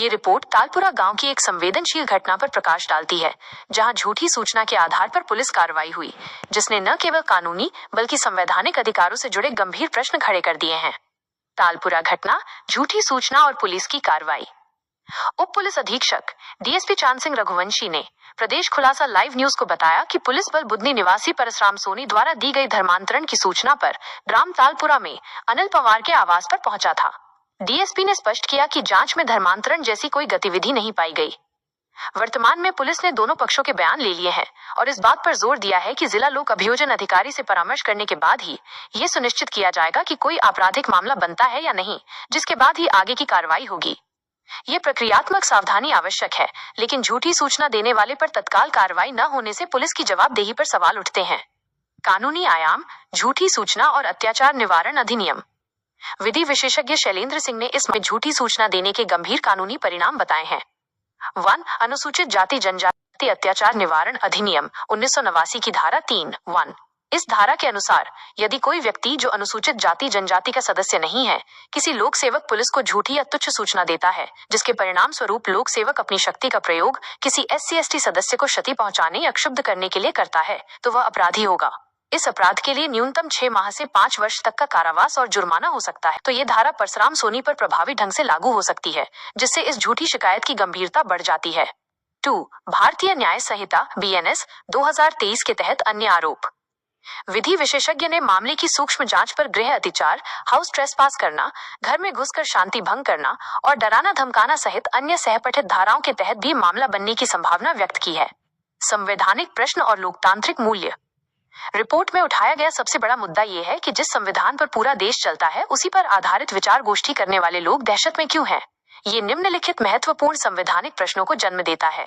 ये रिपोर्ट तालपुरा गांव की एक संवेदनशील घटना पर प्रकाश डालती है, जहां झूठी सूचना के आधार पर पुलिस कार्रवाई हुई, जिसने न केवल कानूनी बल्कि संवैधानिक अधिकारों से जुड़े गंभीर प्रश्न खड़े कर दिए हैं। तालपुरा घटना, झूठी सूचना और पुलिस की कार्रवाई। उप पुलिस अधीक्षक डीएसपी चांद सिंह रघुवंशी ने प्रदेश खुलासा लाइव न्यूज को बताया कि पुलिस बल बुधनी निवासी परसराम सोनी द्वारा दी गई धर्मांतरण की सूचना पर ग्राम तालपुरा में अनिल पवार के आवास पर पहुंचा था। डीएसपी ने स्पष्ट किया कि जांच में धर्मांतरण जैसी कोई गतिविधि नहीं पाई गई। वर्तमान में पुलिस ने दोनों पक्षों के बयान ले लिए हैं और इस बात पर जोर दिया है कि जिला लोक अभियोजन अधिकारी से परामर्श करने के बाद ही ये सुनिश्चित किया जाएगा कि कोई आपराधिक मामला बनता है या नहीं, जिसके बाद ही आगे की कार्रवाई होगी। ये प्रक्रियात्मक सावधानी आवश्यक है, लेकिन झूठी सूचना देने वाले पर तत्काल कार्रवाई न होने से पुलिस की जवाबदेही पर सवाल उठते हैं। कानूनी आयाम, झूठी सूचना और अत्याचार निवारण अधिनियम। विधि विशेषज्ञ शैलेंद्र सिंह ने इसमें झूठी सूचना देने के गंभीर कानूनी परिणाम बताए हैं। 1. अनुसूचित जाति जनजाति अत्याचार निवारण अधिनियम 1989 की धारा 3(1). इस धारा के अनुसार यदि कोई व्यक्ति जो अनुसूचित जाति जनजाति का सदस्य नहीं है, किसी लोक सेवक पुलिस को झूठी या तुच्छ सूचना देता है, जिसके परिणाम स्वरूप लोक सेवक अपनी शक्ति का प्रयोग किसी SC/ST सदस्य को क्षति पहुंचाने या क्षुब्ध करने के लिए करता है, तो वह अपराधी होगा। इस अपराध के लिए न्यूनतम 6 माह से 5 वर्ष तक का कारावास और जुर्माना हो सकता है। तो ये धारा परसराम सोनी पर प्रभावी ढंग से लागू हो सकती है, जिससे इस झूठी शिकायत की गंभीरता बढ़ जाती है। 2. भारतीय न्याय संहिता BNS 2023 के तहत अन्य आरोप। विधि विशेषज्ञ ने मामले की सूक्ष्म जांच पर गृह अतिचार, हाउस ट्रेसपास करना, घर में घुसकर शांति भंग करना और डराना धमकाना सहित अन्य सहपठित धाराओं के तहत भी मामला बनने की संभावना व्यक्त की है। संवैधानिक प्रश्न और लोकतांत्रिक मूल्य। रिपोर्ट में उठाया गया सबसे बड़ा मुद्दा ये है कि जिस संविधान पर पूरा देश चलता है, उसी पर आधारित विचार गोष्ठी करने वाले लोग दहशत में क्यों हैं? ये निम्नलिखित महत्वपूर्ण संवैधानिक प्रश्नों को जन्म देता है।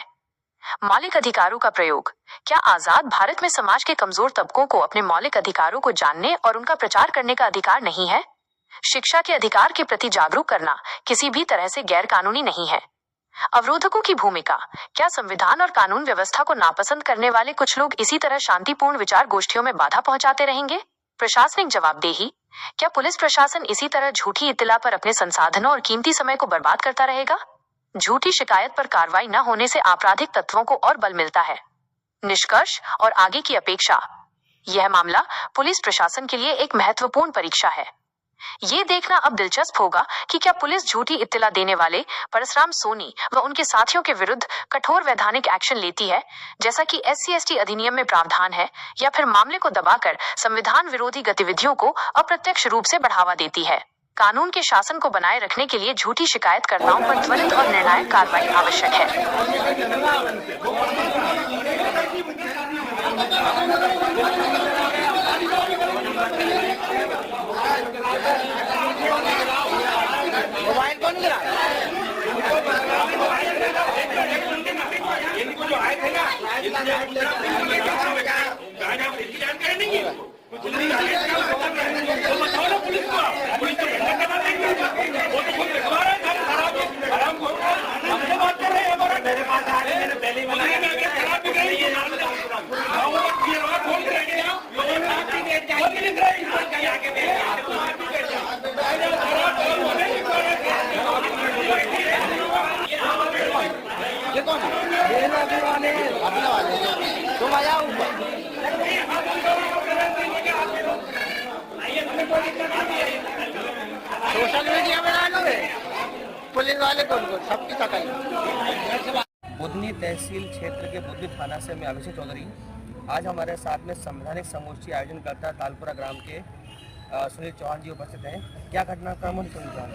मौलिक अधिकारों का प्रयोग। क्या आजाद भारत में समाज के कमजोर तबकों को अपने मौलिक अधिकारों को जानने और उनका प्रचार करने का अधिकार नहीं है? शिक्षा के अधिकार के प्रति जागरूक करना किसी भी तरह से गैर कानूनी नहीं है। अवरोधकों की भूमिका। क्या संविधान और कानून व्यवस्था को नापसंद करने वाले कुछ लोग इसी तरह शांतिपूर्ण विचार गोष्ठियों में बाधा पहुंचाते रहेंगे? प्रशासनिक जवाबदेही। क्या पुलिस प्रशासन इसी तरह झूठी इत्तला पर अपने संसाधनों और कीमती समय को बर्बाद करता रहेगा? झूठी शिकायत पर कार्रवाई न होने से आपराधिक तत्वों को और बल मिलता है। निष्कर्ष और आगे की अपेक्षा। यह मामला पुलिस प्रशासन के लिए एक महत्वपूर्ण परीक्षा है। ये देखना अब दिलचस्प होगा कि क्या पुलिस झूठी इत्तला देने वाले परसराम सोनी व उनके साथियों के विरुद्ध कठोर वैधानिक एक्शन लेती है, जैसा कि SC/ST अधिनियम में प्रावधान है, या फिर मामले को दबाकर संविधान विरोधी गतिविधियों को अप्रत्यक्ष रूप से बढ़ावा देती है। कानून के शासन को बनाए रखने के लिए झूठी शिकायतकर्ताओं पर त्वरित और निर्णायक कार्रवाई आवश्यक है। सोशल मीडिया में डालो पुलिस वाले कौन सबकी सकल। बुधनी तहसील क्षेत्र के बुधनी थाना से मैं अभिषेक चौधरी। आज हमारे साथ में संवैधानिक संगोष्ठी आयोजन करता तालपुरा ग्राम के सुनील चौहान जी उपस्थित हैं। क्या घटनाक्रम है सुनील चौहान?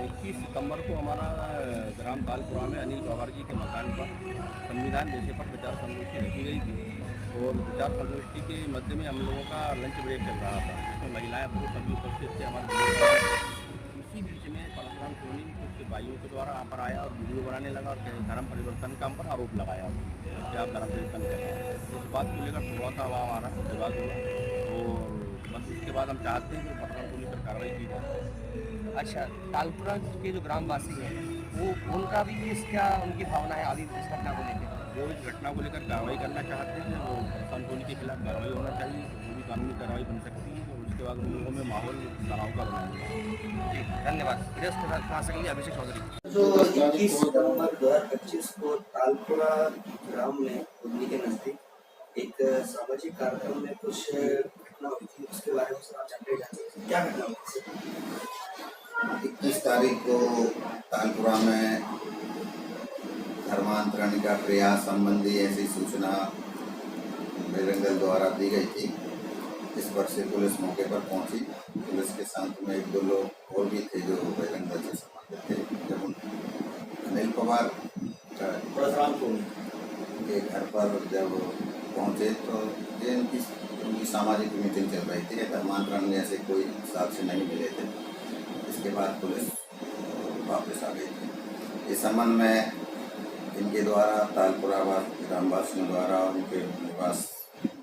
21 सितंबर को हमारा ग्राम तालपुरा में अनिल पवार जी के मकान पर संविधान विषय पर विचार संगोष्ठी रखी गई थी और विचार संगोष्ठी के मध्य में हम लोगों का लंच ब्रेक चल रहा था, तो महिलाएं पुरुष सभी उपस्थित थे हमारे। इसी बीच में परसराम सोनी कुछ सिपाहियों के द्वारा यहाँ पर आया और वीडियो बनाने लगा और धर्म परिवर्तन का हम पर आरोप लगाया कि आप धर्म परिवर्तन कर रहे हैं। तो इस बात को लेकर थोड़ा सा हमारा विवाद हुआ और बस इसके बाद हम चाहते हैं कि परसराम सोनी पर कार्रवाई की जाए। अच्छा, तालपुरा के जो ग्रामवासी हैं वो उनका भी इसका उनकी भावना है अभी इस घटना को लेकर? जो इस घटना को लेकर कार्रवाई करना चाहते हैं वो संतोनी के खिलाफ कार्रवाई होना चाहिए, जो भी कानूनी कार्रवाई बन सकती है, और उसके बाद उन लोगों में माहौल तनाव का बनाएंगे। जी धन्यवाद। वीडियो के लिए अभिषेक चौधरी। जो 21 सितंबर 2025 को तालपुरा ग्राम में बुधनी के नजदीक एक सामाजिक कार्यक्रम में कुछ घटना हुई थी, उसके बारे में सर आप जानकारी चाहते हैं, क्या घटना हुई थी? 21 तारीख को तालपुरा में धर्मांतरण का प्रयास संबंधी ऐसी सूचना बजरंग दल द्वारा दी गई थी। इस पर से पुलिस मौके पर पहुंची। पुलिस के साथ में 1-2 लोग और भी थे जो बजरंग दल से संबंधित थे। जब अनिल पवार के घर पर जब पहुंचे तो ये उनकी सामाजिक मीटिंग चल रही थी। धर्मांतरण जैसे कोई साक्ष्य नहीं मिले थे। इसके बाद पुलिस वापस आ गई थी। इस संबंध में इनके द्वारा तालपुरा ग्रामवासियों द्वारा उनके निवास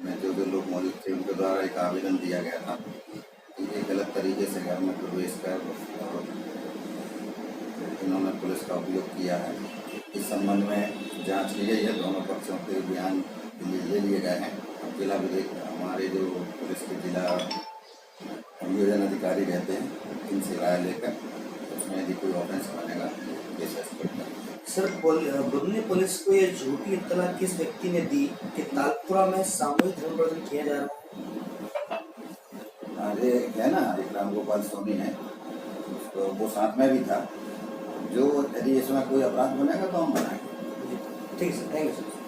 में जो लोग मौजूद थे उनके द्वारा एक आवेदन दिया गया था कि ये गलत तरीके से घर में प्रवेश कर और इन्होंने पुलिस का उपयोग किया है। इस संबंध में जांच की गई है। दोनों पक्षों के बयान ले लिए गए हैं। जिला विधिक हमारे जो पुलिस के जिला अभियोजन अधिकारी रहते हैं इनसे राय लेकर उसमें यदि कोई ऑफेंस बनेगा केस एक्सपर्ट करेंगे। सर बुधनी पुलिस को ये झूठी इत्तला किस व्यक्ति ने दी कि तालपुरा में सामूहिक धर्म प्रदर्शन किया जा रहा है? ये है ना, एक राम गोपाल सोनी है, उसको वो साथ में भी था। जो यदि इसमें कोई अपराध बनेगा तो हम बनाएंगे। ठीक है सर, थैंक यू सर।